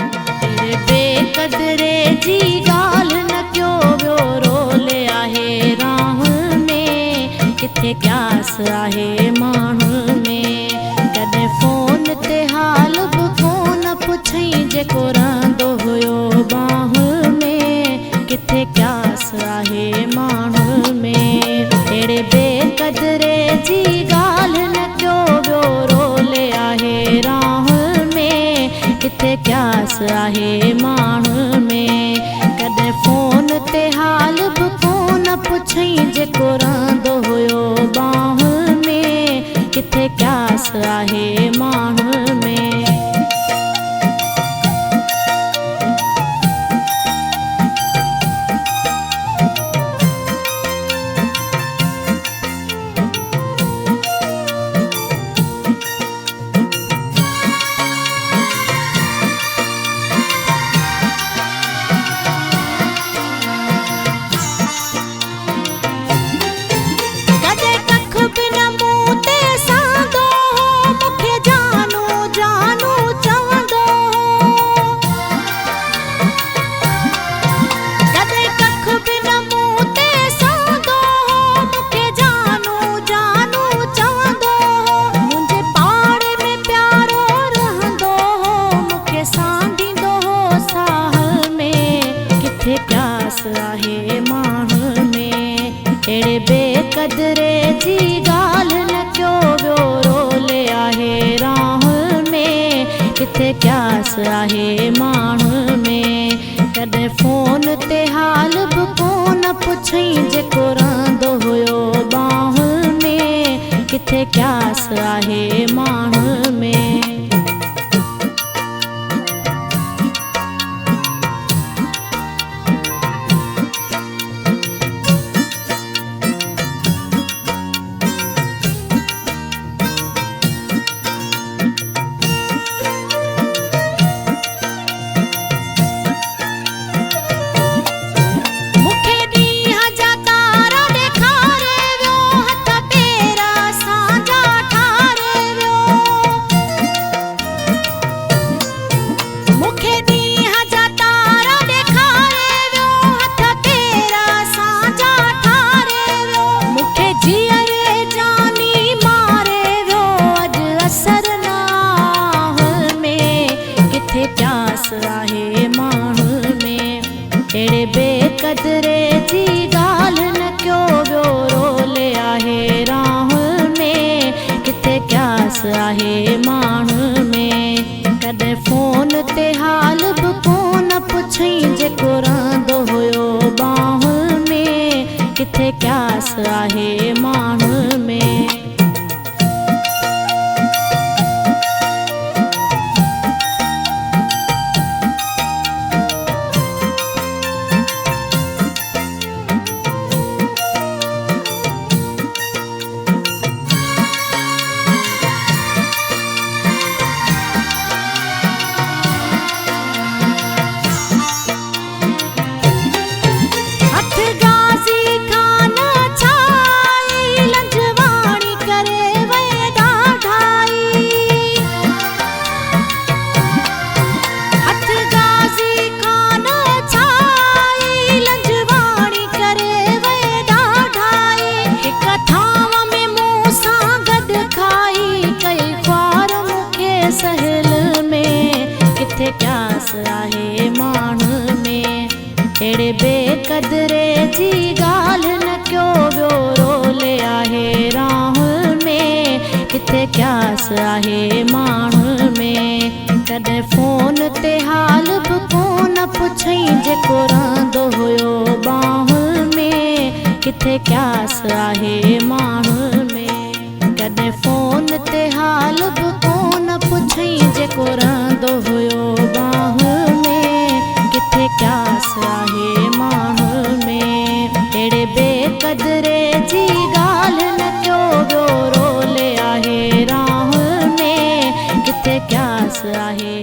तेरे बेकदरे जी गाल न क्यों वियो रोले आहे राह में, किथे क्यास आहे माण्हू में। कॾहिं फोन ते हाल बि कोन पुछई जेको रहंदो हुयो बाह में, किथे क्यास आहे माण्हू में। अहिड़े बेकदरे जी गाल न क्यों वियो रोले आहे राह में, किथे क्यास आहे माण्हू में। कॾहिं फोन ते हाल बि कोन पुछई जेको रहंदो हुयो बाह में, किथे क्यास आहे माण्हू में। अहिड़े बेकदरे जी गाल न क्यों वियो रोले आहे राह में, किथे क्यास आहे माण्हू में। कॾहिं फोन ते हाल बि कोन पुछई जेको रहंदो हुयो बाह में, किथे क्यास आहे माण्हू में। अहिड़े बेकदरे जी गाल न क्यों वियो रोले आहे राह में, किथे क्यास आहे माण्हू में। कॾहिं फोन ते हाल बि कोन पुछई जेको रहंदो हुयो बाह में, किथे क्यास आहे माण्हू में। क्यास आहे माण्हू में। अहिड़े बेकदरे जी गाल न क्यों वियो रोले आहे राह में, किथे क्यास आहे माण्हू में। कॾहिं फोन ते हाल बि कोन पुछई जेको रहंदो हुयो बाह में, किथे क्यास आहे माण्हू में। कॾहिं फोन ते हाल बि कोन पुछई जेको रहंदो हुयो बाह में, किथे क्यास आहे माण्हू में। अहिड़े बेकदरे जी गाल न क्यों वियो रोले आहे राह में, किथे क्यास आहे।